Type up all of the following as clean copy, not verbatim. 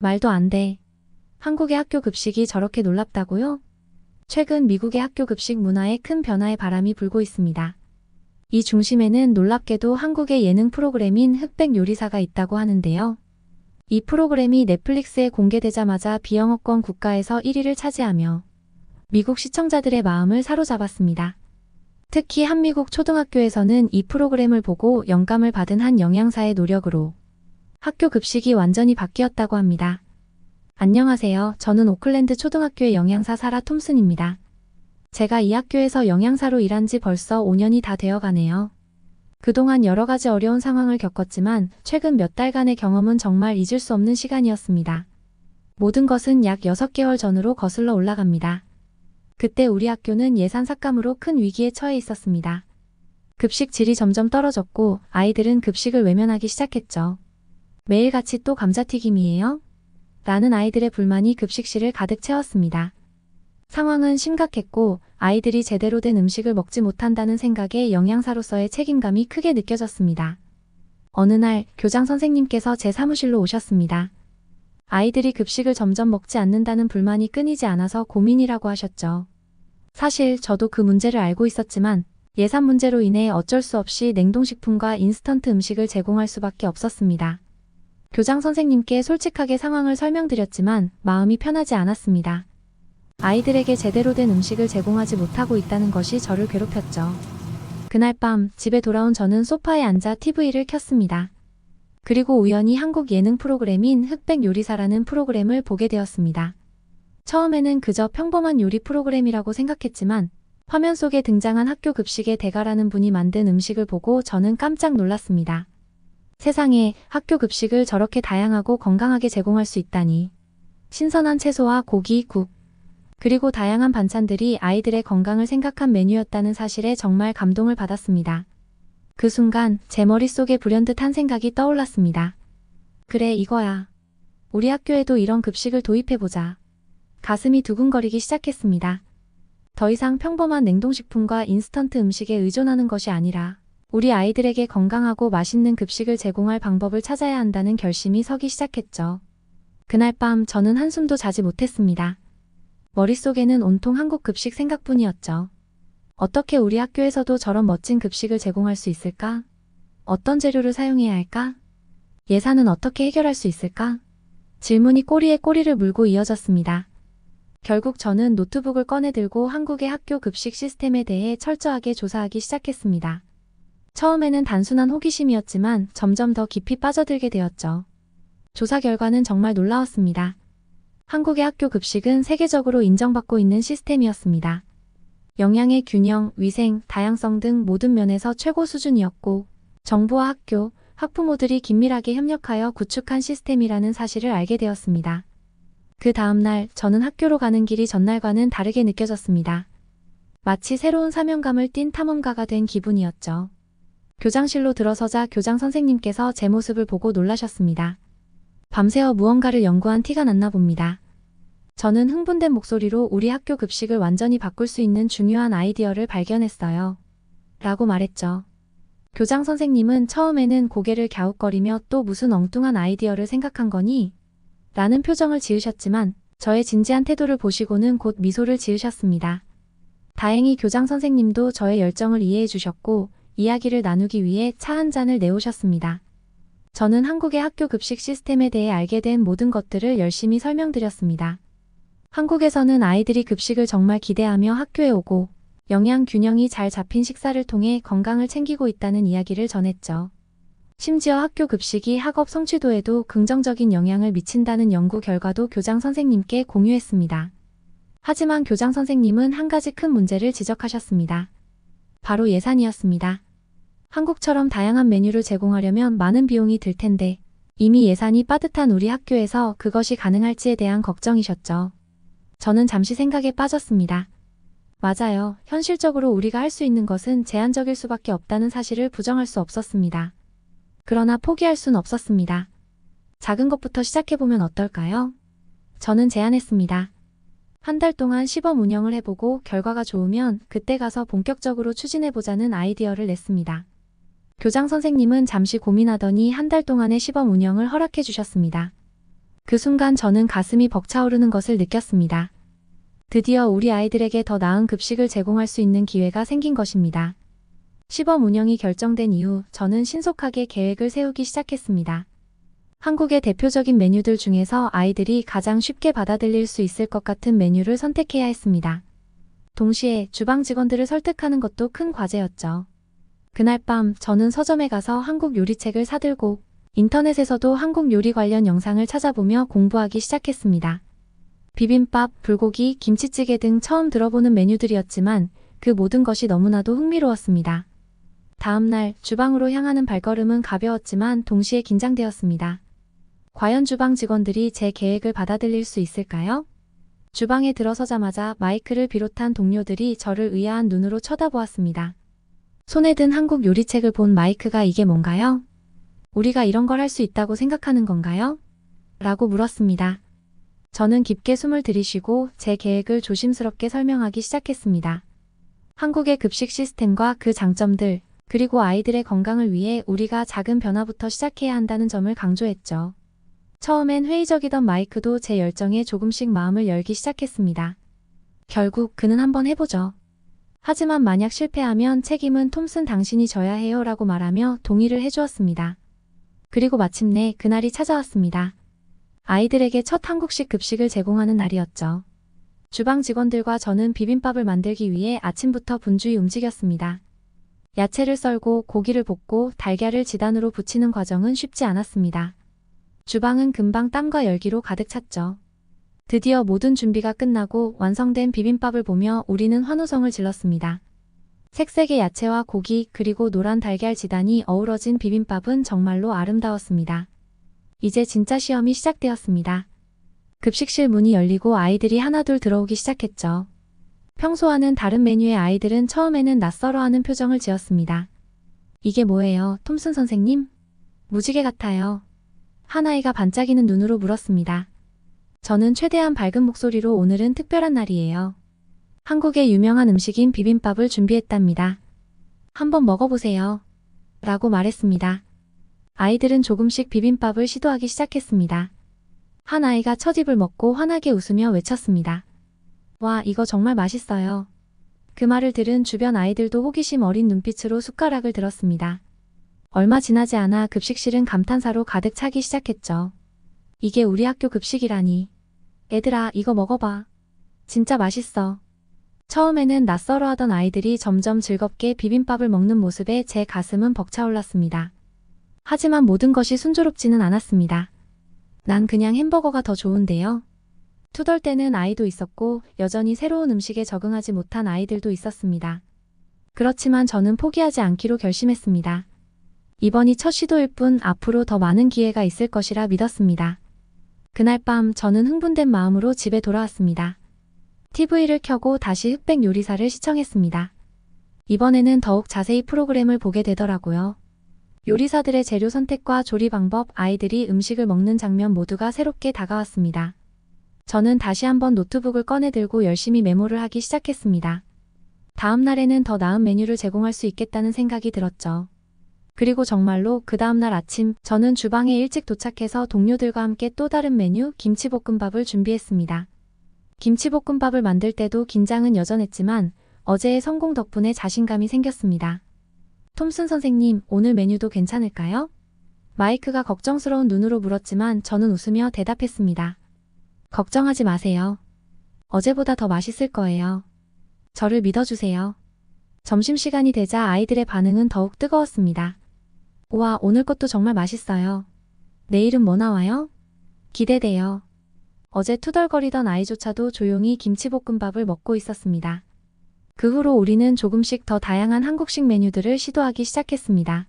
말도 안 돼. 한국의 학교 급식이 저렇게 놀랍다고요? 최근 미국의 학교 급식 문화에 큰 변화의 바람이 불고 있습니다. 이 중심에는 놀랍게도 한국의 예능 프로그램인 흑백 요리사가 있다고 하는데요. 이 프로그램이 넷플릭스에 공개되자마자 비영어권 국가에서 1위를 차지하며 미국 시청자들의 마음을 사로잡았습니다. 특히 한미국 초등학교에서는 이 프로그램을 보고 영감을 받은 한 영양사의 노력으로 학교 급식이 완전히 바뀌었다고 합니다. 안녕하세요. 저는 오클랜드 초등학교의 영양사 사라 톰슨입니다. 제가 이 학교에서 영양사로 일한 지 벌써 5년이 다 되어 가네요. 그동안 여러 가지 어려운 상황을 겪었지만 최근 몇 달간의 경험은 정말 잊을 수 없는 시간이었습니다. 모든 것은 약 6개월 전으로 거슬러 올라갑니다. 그때 우리 학교는 예산 삭감으로 큰 위기에 처해 있었습니다. 급식 질이 점점 떨어졌고 아이들은 급식을 외면하기 시작했죠. 매일같이 또 감자튀김이에요? 라는 아이들의 불만이 급식실을 가득 채웠습니다. 상황은 심각했고 아이들이 제대로 된 음식을 먹지 못한다는 생각에 영양사로서의 책임감이 크게 느껴졌습니다. 어느 날 교장 선생님께서 제 사무실로 오셨습니다. 아이들이 급식을 점점 먹지 않는다는 불만이 끊이지 않아서 고민이라고 하셨죠. 사실 저도 그 문제를 알고 있었지만 예산 문제로 인해 어쩔 수 없이 냉동식품과 인스턴트 음식을 제공할 수밖에 없었습니다. 교장 선생님께 솔직하게 상황을 설명드렸지만 마음이 편하지 않았습니다. 아이들에게 제대로 된 음식을 제공하지 못하고 있다는 것이 저를 괴롭혔죠. 그날 밤 집에 돌아온 저는 소파에 앉아 TV를 켰습니다. 그리고 우연히 한국 예능 프로그램인 흑백 요리사라는 프로그램을 보게 되었습니다. 처음에는 그저 평범한 요리 프로그램이라고 생각했지만 화면 속에 등장한 학교 급식의 대가라는 분이 만든 음식을 보고 저는 깜짝 놀랐습니다. 세상에 학교 급식을 저렇게 다양하고 건강하게 제공할 수 있다니. 신선한 채소와 고기, 국, 그리고 다양한 반찬들이 아이들의 건강을 생각한 메뉴였다는 사실에 정말 감동을 받았습니다. 그 순간 제 머릿속에 불현듯 한 생각이 떠올랐습니다. 그래, 이거야. 우리 학교에도 이런 급식을 도입해보자. 가슴이 두근거리기 시작했습니다. 더 이상 평범한 냉동식품과 인스턴트 음식에 의존하는 것이 아니라 우리 아이들에게 건강하고 맛있는 급식을 제공할 방법을 찾아야 한다는 결심이 서기 시작했죠. 그날 밤 저는 한숨도 자지 못했습니다. 머릿속에는 온통 한국 급식 생각뿐이었죠. 어떻게 우리 학교에서도 저런 멋진 급식을 제공할 수 있을까? 어떤 재료를 사용해야 할까? 예산은 어떻게 해결할 수 있을까? 질문이 꼬리에 꼬리를 물고 이어졌습니다. 결국 저는 노트북을 꺼내들고 한국의 학교 급식 시스템에 대해 철저하게 조사하기 시작했습니다. 처음에는 단순한 호기심이었지만 점점 더 깊이 빠져들게 되었죠. 조사 결과는 정말 놀라웠습니다. 한국의 학교 급식은 세계적으로 인정받고 있는 시스템이었습니다. 영양의 균형, 위생, 다양성 등 모든 면에서 최고 수준이었고 정부와 학교, 학부모들이 긴밀하게 협력하여 구축한 시스템이라는 사실을 알게 되었습니다. 그 다음날 저는 학교로 가는 길이 전날과는 다르게 느껴졌습니다. 마치 새로운 사명감을 띤 탐험가가 된 기분이었죠. 교장실로 들어서자 교장 선생님께서 제 모습을 보고 놀라셨습니다. 밤새워 무언가를 연구한 티가 났나 봅니다. 저는 흥분된 목소리로 우리 학교 급식을 완전히 바꿀 수 있는 중요한 아이디어를 발견했어요. 라고 말했죠. 교장 선생님은 처음에는 고개를 갸웃거리며 또 무슨 엉뚱한 아이디어를 생각한 거니? 라는 표정을 지으셨지만 저의 진지한 태도를 보시고는 곧 미소를 지으셨습니다. 다행히 교장 선생님도 저의 열정을 이해해 주셨고 이야기를 나누기 위해 차 한 잔을 내오셨습니다. 저는 한국의 학교 급식 시스템에 대해 알게 된 모든 것들을 열심히 설명드렸습니다. 한국에서는 아이들이 급식을 정말 기대하며 학교에 오고 영양 균형이 잘 잡힌 식사를 통해 건강을 챙기고 있다는 이야기를 전했죠. 심지어 학교 급식이 학업 성취도에도 긍정적인 영향을 미친다는 연구 결과도 교장 선생님께 공유했습니다. 하지만 교장 선생님은 한 가지 큰 문제를 지적하셨습니다. 바로 예산이었습니다. 한국처럼 다양한 메뉴를 제공하려면 많은 비용이 들 텐데 이미 예산이 빠듯한 우리 학교에서 그것이 가능할지에 대한 걱정이셨죠. 저는 잠시 생각에 빠졌습니다. 맞아요. 현실적으로 우리가 할 수 있는 것은 제한적일 수밖에 없다는 사실을 부정할 수 없었습니다. 그러나 포기할 순 없었습니다. 작은 것부터 시작해보면 어떨까요? 저는 제안했습니다. 한 달 동안 시범 운영을 해보고 결과가 좋으면 그때 가서 본격적으로 추진해보자는 아이디어를 냈습니다. 교장 선생님은 잠시 고민하더니 한 달 동안의 시범 운영을 허락해 주셨습니다. 그 순간 저는 가슴이 벅차오르는 것을 느꼈습니다. 드디어 우리 아이들에게 더 나은 급식을 제공할 수 있는 기회가 생긴 것입니다. 시범 운영이 결정된 이후 저는 신속하게 계획을 세우기 시작했습니다. 한국의 대표적인 메뉴들 중에서 아이들이 가장 쉽게 받아들일 수 있을 것 같은 메뉴를 선택해야 했습니다. 동시에 주방 직원들을 설득하는 것도 큰 과제였죠. 그날 밤 저는 서점에 가서 한국 요리책을 사들고 인터넷에서도 한국 요리 관련 영상을 찾아보며 공부하기 시작했습니다. 비빔밥, 불고기, 김치찌개 등 처음 들어보는 메뉴들이었지만 그 모든 것이 너무나도 흥미로웠습니다. 다음날 주방으로 향하는 발걸음은 가벼웠지만 동시에 긴장되었습니다. 과연 주방 직원들이 제 계획을 받아들일 수 있을까요? 주방에 들어서자마자 마이크를 비롯한 동료들이 저를 의아한 눈으로 쳐다보았습니다. 손에 든 한국 요리책을 본 마이크가 이게 뭔가요? 우리가 이런 걸 할 수 있다고 생각하는 건가요? 라고 물었습니다. 저는 깊게 숨을 들이쉬고 제 계획을 조심스럽게 설명하기 시작했습니다. 한국의 급식 시스템과 그 장점들, 그리고 아이들의 건강을 위해 우리가 작은 변화부터 시작해야 한다는 점을 강조했죠. 처음엔 회의적이던 마이크도 제 열정에 조금씩 마음을 열기 시작했습니다. 결국 그는 한번 해보죠. 하지만 만약 실패하면 책임은 톰슨 당신이 져야 해요 라고 말하며 동의를 해주었습니다. 그리고 마침내 그날이 찾아왔습니다. 아이들에게 첫 한국식 급식을 제공하는 날이었죠. 주방 직원들과 저는 비빔밥을 만들기 위해 아침부터 분주히 움직였습니다. 야채를 썰고 고기를 볶고 달걀을 지단으로 붙이는 과정은 쉽지 않았습니다. 주방은 금방 땀과 열기로 가득 찼죠. 드디어 모든 준비가 끝나고 완성된 비빔밥을 보며 우리는 환호성을 질렀습니다. 색색의 야채와 고기 그리고 노란 달걀 지단이 어우러진 비빔밥은 정말로 아름다웠습니다. 이제 진짜 시험이 시작되었습니다. 급식실 문이 열리고 아이들이 하나둘 들어오기 시작했죠. 평소와는 다른 메뉴의 아이들은 처음에는 낯설어하는 표정을 지었습니다. 이게 뭐예요, 톰슨 선생님? 무지개 같아요. 한 아이가 반짝이는 눈으로 물었습니다. 저는 최대한 밝은 목소리로 오늘은 특별한 날이에요. 한국의 유명한 음식인 비빔밥을 준비했답니다. 한번 먹어보세요. 라고 말했습니다. 아이들은 조금씩 비빔밥을 시도하기 시작했습니다. 한 아이가 첫 입을 먹고 환하게 웃으며 외쳤습니다. 와, 이거 정말 맛있어요. 그 말을 들은 주변 아이들도 호기심 어린 눈빛으로 숟가락을 들었습니다. 얼마 지나지 않아 급식실은 감탄사로 가득 차기 시작했죠. 이게 우리 학교 급식이라니. 얘들아, 이거 먹어봐. 진짜 맛있어. 처음에는 낯설어하던 아이들이 점점 즐겁게 비빔밥을 먹는 모습에 제 가슴은 벅차올랐습니다. 하지만 모든 것이 순조롭지는 않았습니다. 난 그냥 햄버거가 더 좋은데요. 투덜대는 아이도 있었고 여전히 새로운 음식에 적응하지 못한 아이들도 있었습니다. 그렇지만 저는 포기하지 않기로 결심했습니다. 이번이 첫 시도일 뿐 앞으로 더 많은 기회가 있을 것이라 믿었습니다. 그날 밤 저는 흥분된 마음으로 집에 돌아왔습니다. TV를 켜고 다시 흑백 요리사를 시청했습니다. 이번에는 더욱 자세히 프로그램을 보게 되더라고요. 요리사들의 재료 선택과 조리 방법, 아이들이 음식을 먹는 장면 모두가 새롭게 다가왔습니다. 저는 다시 한번 노트북을 꺼내 들고 열심히 메모를 하기 시작했습니다. 다음 날에는 더 나은 메뉴를 제공할 수 있겠다는 생각이 들었죠. 그리고 정말로 그 다음날 아침 저는 주방에 일찍 도착해서 동료들과 함께 또 다른 메뉴 김치볶음밥을 준비했습니다. 김치볶음밥을 만들 때도 긴장은 여전했지만 어제의 성공 덕분에 자신감이 생겼습니다. 톰슨 선생님, 오늘 메뉴도 괜찮을까요? 마이크가 걱정스러운 눈으로 물었지만 저는 웃으며 대답했습니다. 걱정하지 마세요. 어제보다 더 맛있을 거예요. 저를 믿어주세요. 점심시간이 되자 아이들의 반응은 더욱 뜨거웠습니다. 우와, 오늘 것도 정말 맛있어요. 내일은 뭐 나와요? 기대돼요. 어제 투덜거리던 아이조차도 조용히 김치볶음밥을 먹고 있었습니다. 그 후로 우리는 조금씩 더 다양한 한국식 메뉴들을 시도하기 시작했습니다.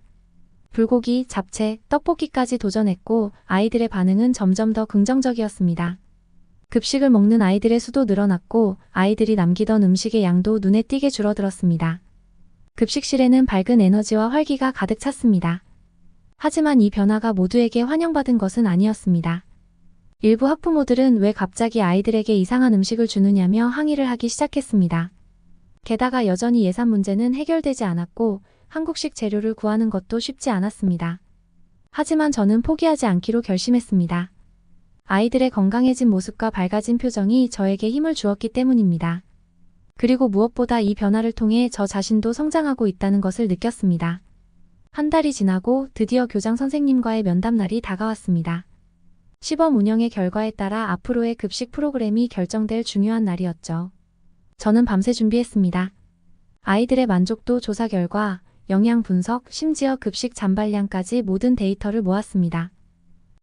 불고기, 잡채, 떡볶이까지 도전했고 아이들의 반응은 점점 더 긍정적이었습니다. 급식을 먹는 아이들의 수도 늘어났고 아이들이 남기던 음식의 양도 눈에 띄게 줄어들었습니다. 급식실에는 밝은 에너지와 활기가 가득 찼습니다. 하지만 이 변화가 모두에게 환영받은 것은 아니었습니다. 일부 학부모들은 왜 갑자기 아이들에게 이상한 음식을 주느냐며 항의를 하기 시작했습니다. 게다가 여전히 예산 문제는 해결되지 않았고 한국식 재료를 구하는 것도 쉽지 않았습니다. 하지만 저는 포기하지 않기로 결심했습니다. 아이들의 건강해진 모습과 밝아진 표정이 저에게 힘을 주었기 때문입니다. 그리고 무엇보다 이 변화를 통해 저 자신도 성장하고 있다는 것을 느꼈습니다. 한 달이 지나고 드디어 교장 선생님과의 면담날이 다가왔습니다. 시범 운영의 결과에 따라 앞으로의 급식 프로그램이 결정될 중요한 날이었죠. 저는 밤새 준비했습니다. 아이들의 만족도 조사 결과, 영양 분석, 심지어 급식 잔발량까지 모든 데이터를 모았습니다.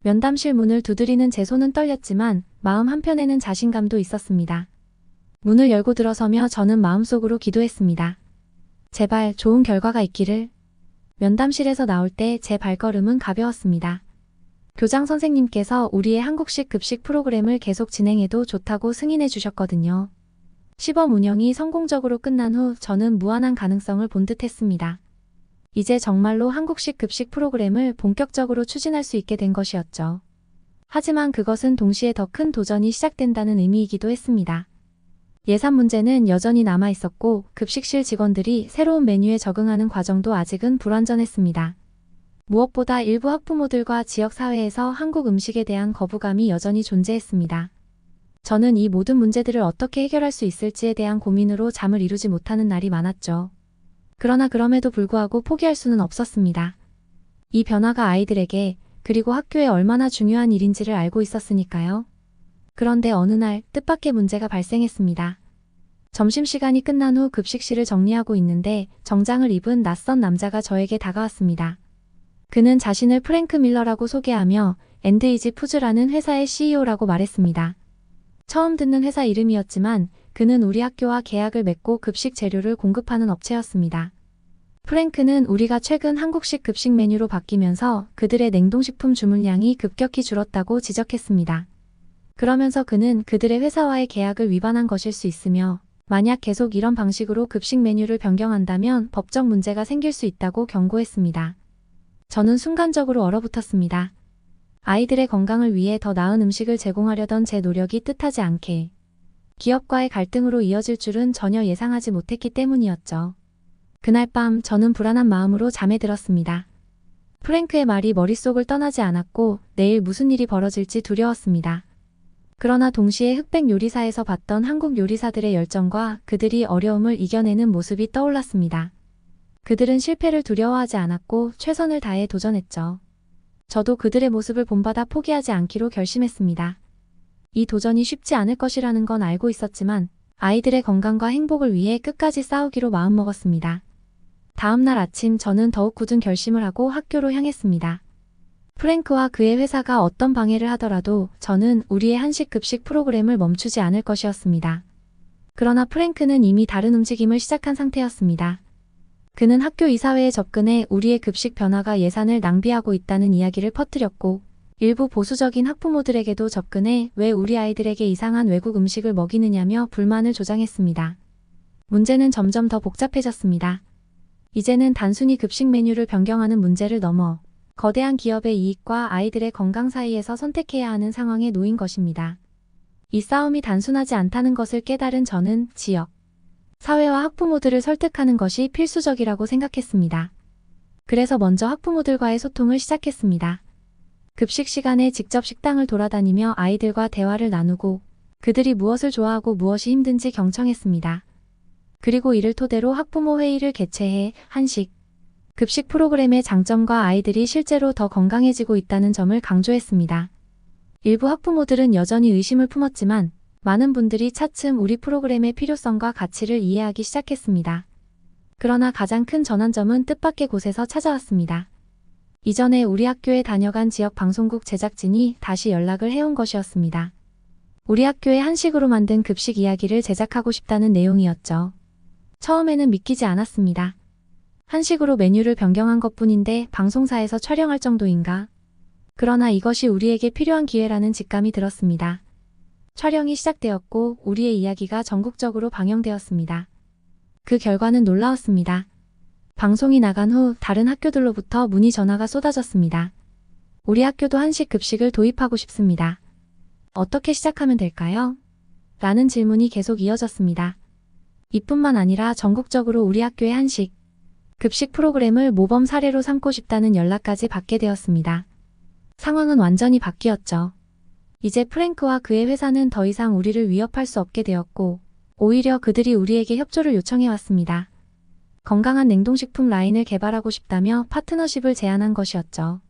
면담실 문을 두드리는 제 손은 떨렸지만 마음 한편에는 자신감도 있었습니다. 문을 열고 들어서며 저는 마음속으로 기도했습니다. 제발 좋은 결과가 있기를. 면담실에서 나올 때 제 발걸음은 가벼웠습니다. 교장 선생님께서 우리의 한국식 급식 프로그램을 계속 진행해도 좋다고 승인해 주셨거든요. 시범 운영이 성공적으로 끝난 후 저는 무한한 가능성을 본 듯했습니다. 이제 정말로 한국식 급식 프로그램을 본격적으로 추진할 수 있게 된 것이었죠. 하지만 그것은 동시에 더 큰 도전이 시작된다는 의미이기도 했습니다. 예산 문제는 여전히 남아 있었고 급식실 직원들이 새로운 메뉴에 적응하는 과정도 아직은 불완전했습니다. 무엇보다 일부 학부모들과 지역사회에서 한국 음식에 대한 거부감이 여전히 존재했습니다. 저는 이 모든 문제들을 어떻게 해결할 수 있을지에 대한 고민으로 잠을 이루지 못하는 날이 많았죠. 그러나 그럼에도 불구하고 포기할 수는 없었습니다. 이 변화가 아이들에게 그리고 학교에 얼마나 중요한 일인지를 알고 있었으니까요. 그런데 어느 날 뜻밖의 문제가 발생했습니다. 점심시간이 끝난 후 급식실을 정리하고 있는데 정장을 입은 낯선 남자가 저에게 다가왔습니다. 그는 자신을 프랭크 밀러라고 소개하며 엔드이지 푸즈라는 회사의 CEO라고 말했습니다. 처음 듣는 회사 이름이었지만 그는 우리 학교와 계약을 맺고 급식 재료를 공급하는 업체였습니다. 프랭크는 우리가 최근 한국식 급식 메뉴로 바뀌면서 그들의 냉동식품 주문량이 급격히 줄었다고 지적했습니다. 그러면서 그는 그들의 회사와의 계약을 위반한 것일 수 있으며 만약 계속 이런 방식으로 급식 메뉴를 변경한다면 법적 문제가 생길 수 있다고 경고했습니다. 저는 순간적으로 얼어붙었습니다. 아이들의 건강을 위해 더 나은 음식을 제공하려던 제 노력이 뜻하지 않게 기업과의 갈등으로 이어질 줄은 전혀 예상하지 못했기 때문이었죠. 그날 밤 저는 불안한 마음으로 잠에 들었습니다. 프랭크의 말이 머릿속을 떠나지 않았고 내일 무슨 일이 벌어질지 두려웠습니다. 그러나 동시에 흑백 요리사에서 봤던 한국 요리사들의 열정과 그들이 어려움을 이겨내는 모습이 떠올랐습니다. 그들은 실패를 두려워하지 않았고 최선을 다해 도전했죠. 저도 그들의 모습을 본받아 포기하지 않기로 결심했습니다. 이 도전이 쉽지 않을 것이라는 건 알고 있었지만 아이들의 건강과 행복을 위해 끝까지 싸우기로 마음먹었습니다. 다음 날 아침 저는 더욱 굳은 결심을 하고 학교로 향했습니다. 프랭크와 그의 회사가 어떤 방해를 하더라도 저는 우리의 한식 급식 프로그램을 멈추지 않을 것이었습니다. 그러나 프랭크는 이미 다른 움직임을 시작한 상태였습니다. 그는 학교 이사회에 접근해 우리의 급식 변화가 예산을 낭비하고 있다는 이야기를 퍼뜨렸고 일부 보수적인 학부모들에게도 접근해 왜 우리 아이들에게 이상한 외국 음식을 먹이느냐며 불만을 조장했습니다. 문제는 점점 더 복잡해졌습니다. 이제는 단순히 급식 메뉴를 변경하는 문제를 넘어 거대한 기업의 이익과 아이들의 건강 사이에서 선택해야 하는 상황에 놓인 것입니다. 이 싸움이 단순하지 않다는 것을 깨달은 저는 지역, 사회와 학부모들을 설득하는 것이 필수적이라고 생각했습니다. 그래서 먼저 학부모들과의 소통을 시작했습니다. 급식 시간에 직접 식당을 돌아다니며 아이들과 대화를 나누고 그들이 무엇을 좋아하고 무엇이 힘든지 경청했습니다. 그리고 이를 토대로 학부모 회의를 개최해 한식, 급식 프로그램의 장점과 아이들이 실제로 더 건강해지고 있다는 점을 강조했습니다. 일부 학부모들은 여전히 의심을 품었지만 많은 분들이 차츰 우리 프로그램의 필요성과 가치를 이해하기 시작했습니다. 그러나 가장 큰 전환점은 뜻밖의 곳에서 찾아왔습니다. 이전에 우리 학교에 다녀간 지역 방송국 제작진이 다시 연락을 해온 것이었습니다. 우리 학교의 한식으로 만든 급식 이야기를 제작하고 싶다는 내용이었죠. 처음에는 믿기지 않았습니다. 한식으로 메뉴를 변경한 것뿐인데 방송사에서 촬영할 정도인가? 그러나 이것이 우리에게 필요한 기회라는 직감이 들었습니다. 촬영이 시작되었고 우리의 이야기가 전국적으로 방영되었습니다. 그 결과는 놀라웠습니다. 방송이 나간 후 다른 학교들로부터 문의 전화가 쏟아졌습니다. 우리 학교도 한식 급식을 도입하고 싶습니다. 어떻게 시작하면 될까요? 라는 질문이 계속 이어졌습니다. 이뿐만 아니라 전국적으로 우리 학교의 한식, 급식 프로그램을 모범 사례로 삼고 싶다는 연락까지 받게 되었습니다. 상황은 완전히 바뀌었죠. 이제 프랭크와 그의 회사는 더 이상 우리를 위협할 수 없게 되었고, 오히려 그들이 우리에게 협조를 요청해 왔습니다. 건강한 냉동식품 라인을 개발하고 싶다며 파트너십을 제안한 것이었죠.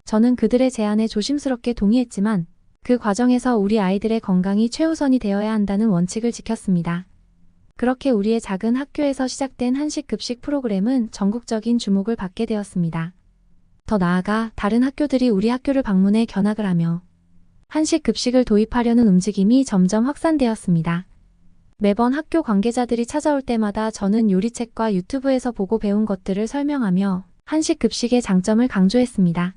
저는 그들의 제안에 조심스럽게 동의했지만 그 과정에서 우리 아이들의 건강이 최우선이 되어야 한다는 원칙을 지켰습니다. 그렇게 우리의 작은 학교에서 시작된 한식 급식 프로그램은 전국적인 주목을 받게 되었습니다. 더 나아가 다른 학교들이 우리 학교를 방문해 견학을 하며 한식 급식을 도입하려는 움직임이 점점 확산되었습니다. 매번 학교 관계자들이 찾아올 때마다 저는 요리책과 유튜브에서 보고 배운 것들을 설명하며 한식 급식의 장점을 강조했습니다.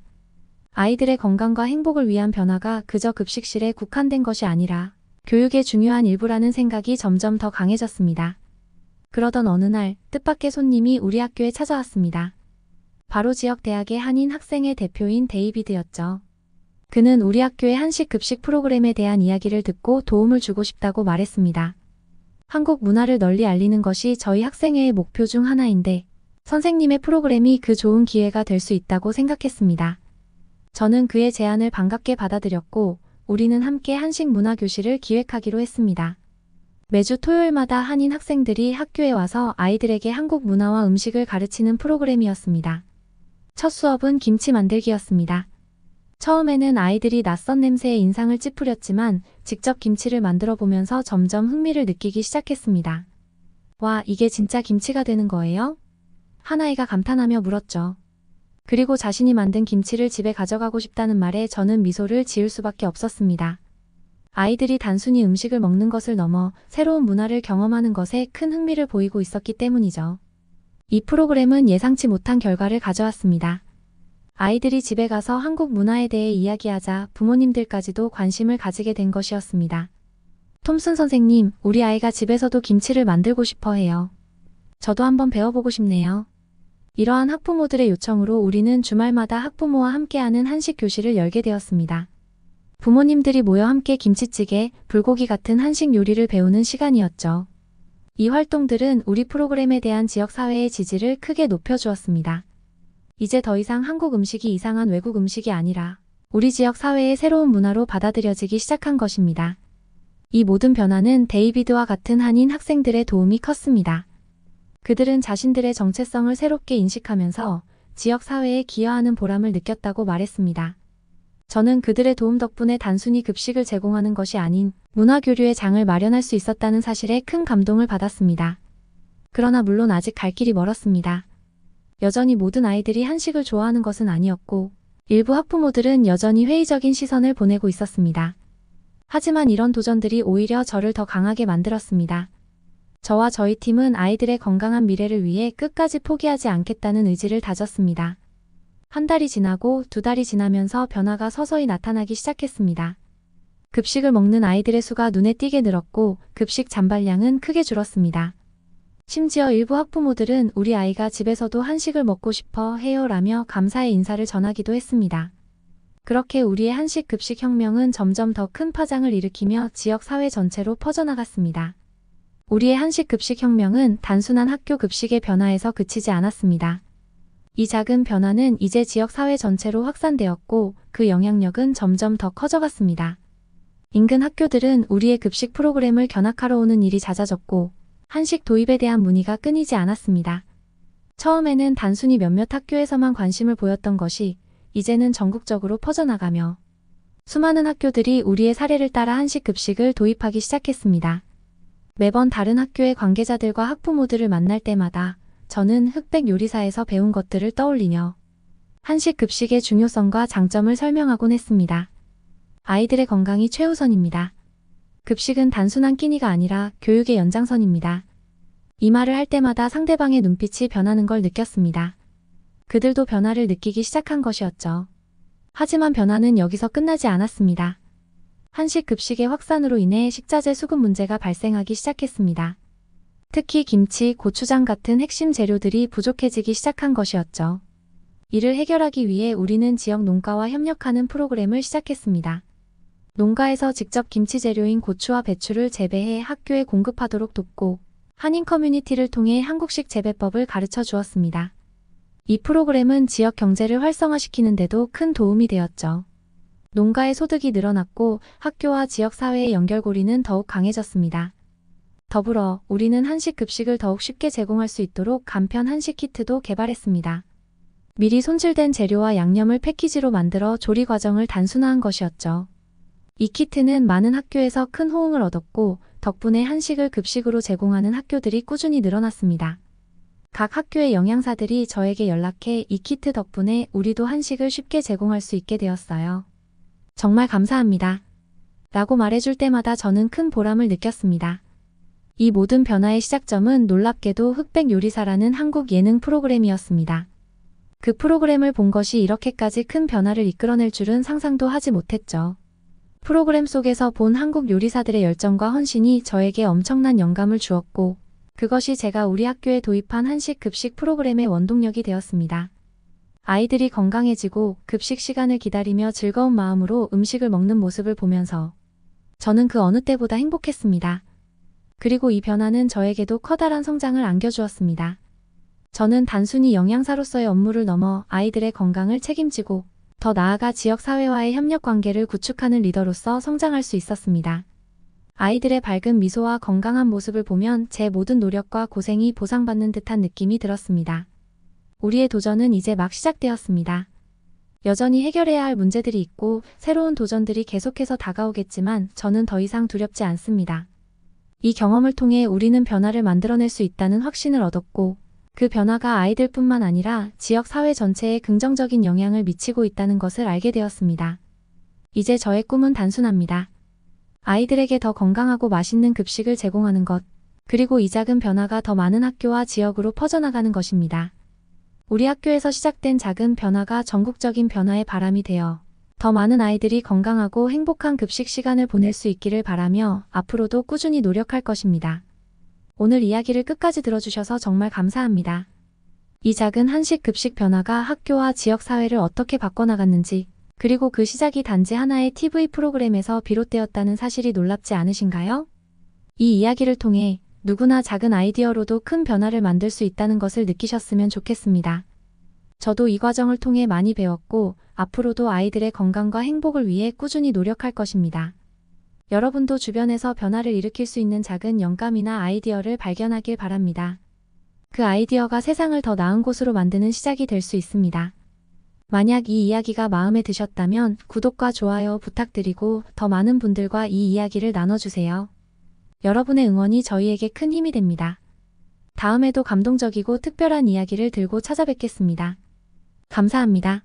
아이들의 건강과 행복을 위한 변화가 그저 급식실에 국한된 것이 아니라 교육의 중요한 일부라는 생각이 점점 더 강해졌습니다. 그러던 어느 날 뜻밖의 손님이 우리 학교에 찾아왔습니다. 바로 지역 대학의 한인 학생의 대표인 데이비드였죠. 그는 우리 학교의 한식 급식 프로그램에 대한 이야기를 듣고 도움을 주고 싶다고 말했습니다. 한국 문화를 널리 알리는 것이 저희 학생회의 목표 중 하나인데 선생님의 프로그램이 그 좋은 기회가 될 수 있다고 생각했습니다. 저는 그의 제안을 반갑게 받아들였고 우리는 함께 한식 문화 교실을 기획하기로 했습니다. 매주 토요일마다 한인 학생들이 학교에 와서 아이들에게 한국 문화와 음식을 가르치는 프로그램이었습니다. 첫 수업은 김치 만들기였습니다. 처음에는 아이들이 낯선 냄새에 인상을 찌푸렸지만 직접 김치를 만들어 보면서 점점 흥미를 느끼기 시작했습니다. 와, 이게 진짜 김치가 되는 거예요? 한 아이가 감탄하며 물었죠. 그리고 자신이 만든 김치를 집에 가져가고 싶다는 말에 저는 미소를 지을 수밖에 없었습니다. 아이들이 단순히 음식을 먹는 것을 넘어 새로운 문화를 경험하는 것에 큰 흥미를 보이고 있었기 때문이죠. 이 프로그램은 예상치 못한 결과를 가져왔습니다. 아이들이 집에 가서 한국 문화에 대해 이야기하자 부모님들까지도 관심을 가지게 된 것이었습니다. 톰슨 선생님, 우리 아이가 집에서도 김치를 만들고 싶어 해요. 저도 한번 배워보고 싶네요. 이러한 학부모들의 요청으로 우리는 주말마다 학부모와 함께하는 한식 교실을 열게 되었습니다. 부모님들이 모여 함께 김치찌개, 불고기 같은 한식 요리를 배우는 시간이었죠. 이 활동들은 우리 프로그램에 대한 지역사회의 지지를 크게 높여주었습니다. 이제 더 이상 한국 음식이 이상한 외국 음식이 아니라 우리 지역 사회의 새로운 문화로 받아들여지기 시작한 것입니다. 이 모든 변화는 데이비드와 같은 한인 학생들의 도움이 컸습니다. 그들은 자신들의 정체성을 새롭게 인식하면서 지역 사회에 기여하는 보람을 느꼈다고 말했습니다. 저는 그들의 도움 덕분에 단순히 급식을 제공하는 것이 아닌 문화교류의 장을 마련할 수 있었다는 사실에 큰 감동을 받았습니다. 그러나 물론 아직 갈 길이 멀었습니다. 여전히 모든 아이들이 한식을 좋아하는 것은 아니었고 일부 학부모들은 여전히 회의적인 시선을 보내고 있었습니다. 하지만 이런 도전들이 오히려 저를 더 강하게 만들었습니다. 저와 저희 팀은 아이들의 건강한 미래를 위해 끝까지 포기하지 않겠다는 의지를 다졌습니다. 한 달이 지나고 두 달이 지나면서 변화가 서서히 나타나기 시작했습니다. 급식을 먹는 아이들의 수가 눈에 띄게 늘었고 급식 잔발량은 크게 줄었습니다. 심지어 일부 학부모들은 우리 아이가 집에서도 한식을 먹고 싶어 해요 라며 감사의 인사를 전하기도 했습니다. 그렇게 우리의 한식 급식 혁명은 점점 더 큰 파장을 일으키며 지역 사회 전체로 퍼져나갔습니다. 우리의 한식 급식 혁명은 단순한 학교 급식의 변화에서 그치지 않았습니다. 이 작은 변화는 이제 지역 사회 전체로 확산되었고 그 영향력은 점점 더 커져갔습니다. 인근 학교들은 우리의 급식 프로그램을 견학하러 오는 일이 잦아졌고 한식 도입에 대한 문의가 끊이지 않았습니다. 처음에는 단순히 몇몇 학교에서만 관심을 보였던 것이 이제는 전국적으로 퍼져나가며 수많은 학교들이 우리의 사례를 따라 한식 급식을 도입하기 시작했습니다. 매번 다른 학교의 관계자들과 학부모들을 만날 때마다 저는 흑백 요리사에서 배운 것들을 떠올리며 한식 급식의 중요성과 장점을 설명하곤 했습니다. 아이들의 건강이 최우선입니다. 급식은 단순한 끼니가 아니라 교육의 연장선입니다. 이 말을 할 때마다 상대방의 눈빛이 변하는 걸 느꼈습니다. 그들도 변화를 느끼기 시작한 것이었죠. 하지만 변화는 여기서 끝나지 않았습니다. 한식 급식의 확산으로 인해 식자재 수급 문제가 발생하기 시작했습니다. 특히 김치, 고추장 같은 핵심 재료들이 부족해지기 시작한 것이었죠. 이를 해결하기 위해 우리는 지역 농가와 협력하는 프로그램을 시작했습니다. 농가에서 직접 김치 재료인 고추와 배추를 재배해 학교에 공급하도록 돕고 한인 커뮤니티를 통해 한국식 재배법을 가르쳐 주었습니다. 이 프로그램은 지역 경제를 활성화시키는 데도 큰 도움이 되었죠. 농가의 소득이 늘어났고 학교와 지역사회의 연결고리는 더욱 강해졌습니다. 더불어 우리는 한식 급식을 더욱 쉽게 제공할 수 있도록 간편 한식 키트도 개발했습니다. 미리 손질된 재료와 양념을 패키지로 만들어 조리 과정을 단순화한 것이었죠. 이 키트는 많은 학교에서 큰 호응을 얻었고 덕분에 한식을 급식으로 제공하는 학교들이 꾸준히 늘어났습니다. 각 학교의 영양사들이 저에게 연락해 이 키트 덕분에 우리도 한식을 쉽게 제공할 수 있게 되었어요. 정말 감사합니다. 라고 말해줄 때마다 저는 큰 보람을 느꼈습니다. 이 모든 변화의 시작점은 놀랍게도 흑백 요리사라는 한국 예능 프로그램이었습니다. 그 프로그램을 본 것이 이렇게까지 큰 변화를 이끌어낼 줄은 상상도 하지 못했죠. 프로그램 속에서 본 한국 요리사들의 열정과 헌신이 저에게 엄청난 영감을 주었고, 그것이 제가 우리 학교에 도입한 한식 급식 프로그램의 원동력이 되었습니다. 아이들이 건강해지고 급식 시간을 기다리며 즐거운 마음으로 음식을 먹는 모습을 보면서 저는 그 어느 때보다 행복했습니다. 그리고 이 변화는 저에게도 커다란 성장을 안겨주었습니다. 저는 단순히 영양사로서의 업무를 넘어 아이들의 건강을 책임지고 더 나아가 지역사회와의 협력관계를 구축하는 리더로서 성장할 수 있었습니다. 아이들의 밝은 미소와 건강한 모습을 보면 제 모든 노력과 고생이 보상받는 듯한 느낌이 들었습니다. 우리의 도전은 이제 막 시작되었습니다. 여전히 해결해야 할 문제들이 있고 새로운 도전들이 계속해서 다가오겠지만 저는 더 이상 두렵지 않습니다. 이 경험을 통해 우리는 변화를 만들어낼 수 있다는 확신을 얻었고 그 변화가 아이들뿐만 아니라 지역 사회 전체에 긍정적인 영향을 미치고 있다는 것을 알게 되었습니다. 이제 저의 꿈은 단순합니다. 아이들에게 더 건강하고 맛있는 급식을 제공하는 것, 그리고 이 작은 변화가 더 많은 학교와 지역으로 퍼져나가는 것입니다. 우리 학교에서 시작된 작은 변화가 전국적인 변화의 바람이 되어 더 많은 아이들이 건강하고 행복한 급식 시간을 보낼 수 있기를 바라며 앞으로도 꾸준히 노력할 것입니다. 오늘 이야기를 끝까지 들어주셔서 정말 감사합니다. 이 작은 한식 급식 변화가 학교와 지역 사회를 어떻게 바꿔나갔는지, 그리고 그 시작이 단지 하나의 TV 프로그램에서 비롯되었다는 사실이 놀랍지 않으신가요? 이 이야기를 통해 누구나 작은 아이디어로도 큰 변화를 만들 수 있다는 것을 느끼셨으면 좋겠습니다. 저도 이 과정을 통해 많이 배웠고 앞으로도 아이들의 건강과 행복을 위해 꾸준히 노력할 것입니다. 여러분도 주변에서 변화를 일으킬 수 있는 작은 영감이나 아이디어를 발견하길 바랍니다. 그 아이디어가 세상을 더 나은 곳으로 만드는 시작이 될 수 있습니다. 만약 이 이야기가 마음에 드셨다면 구독과 좋아요 부탁드리고 더 많은 분들과 이 이야기를 나눠주세요. 여러분의 응원이 저희에게 큰 힘이 됩니다. 다음에도 감동적이고 특별한 이야기를 들고 찾아뵙겠습니다. 감사합니다.